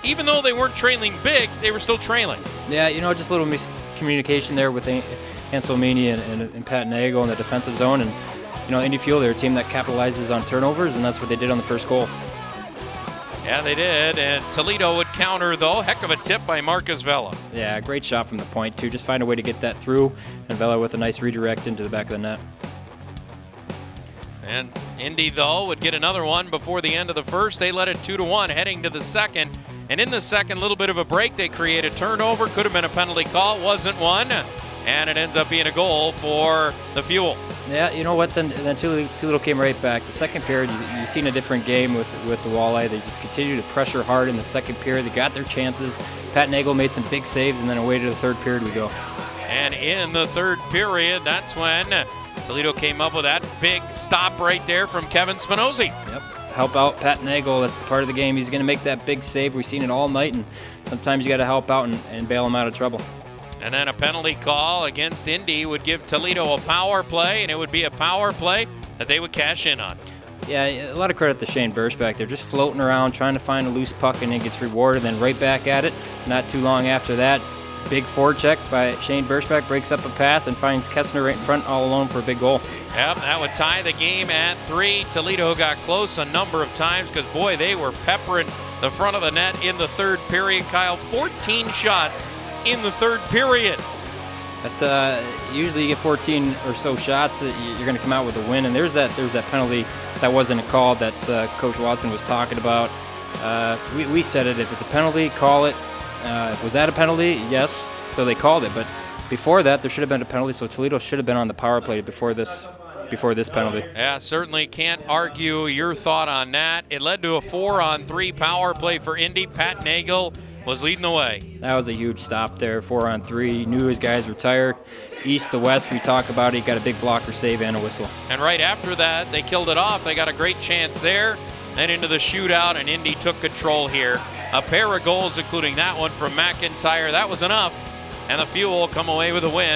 even though they weren't trailing big, they were still trailing. Yeah, just a little miscommunication there with Anselmini and Pat Nagel in the defensive zone. And, Indy Fuel, they're a team that capitalizes on turnovers, and that's what they did on the first goal. Yeah, they did, and Toledo would counter, though. Heck of a tip by Marcus Vela. Yeah, great shot from the point, too. Just find a way to get that through, and Vela with a nice redirect into the back of the net. And Indy, though, would get another one before the end of the first. They led it 2-1 heading to the second. And in the second, a little bit of a break. They create a turnover. Could have been a penalty call. Wasn't one. And it ends up being a goal for the Fuel. Yeah, you know what? Then Toledo came right back. The second period, you've seen a different game with the Walleye. They just continued to pressure hard in the second period. They got their chances. Pat Nagel made some big saves, and then away to the third period we go. And in the third period, that's when Toledo came up with that big stop right there from Kevin Spinozzi. Yep. Help out Pat Nagel. That's part of the game. He's going to make that big save. We've seen it all night, and sometimes you got to help out and bail him out of trouble. And then a penalty call against Indy would give Toledo a power play, and it would be a power play that they would cash in on. Yeah, a lot of credit to Shane Burschback. They're just floating around trying to find a loose puck, and it gets rewarded, then right back at it. Not too long after that, big forecheck by Shane Burschback, breaks up a pass and finds Kessner right in front all alone for a big goal. Yep, that would tie the game at 3. Toledo got close a number of times because, boy, they were peppering the front of the net in the third period. Kyle, 14 shots in the third period. That's usually you get 14 or so shots, you're going to come out with a win. And there's that penalty that wasn't a call that Coach Watson was talking about. We said it. If it's a penalty, call it. Was that a penalty? Yes. So they called it. But before that, there should have been a penalty. So Toledo should have been on the power play before this penalty. Yeah, certainly can't argue your thought on that. It led to a 4-on-3 power play for Indy. Pat Nagel was leading the way. That was a huge stop there, 4-on-3. He knew his guys were tired. East to west, we talk about it. He got a big blocker save and a whistle. And right after that, they killed it off. They got a great chance there. Then into the shootout, and Indy took control here. A pair of goals, including that one from McIntyre. That was enough. And the Fuel come away with a win,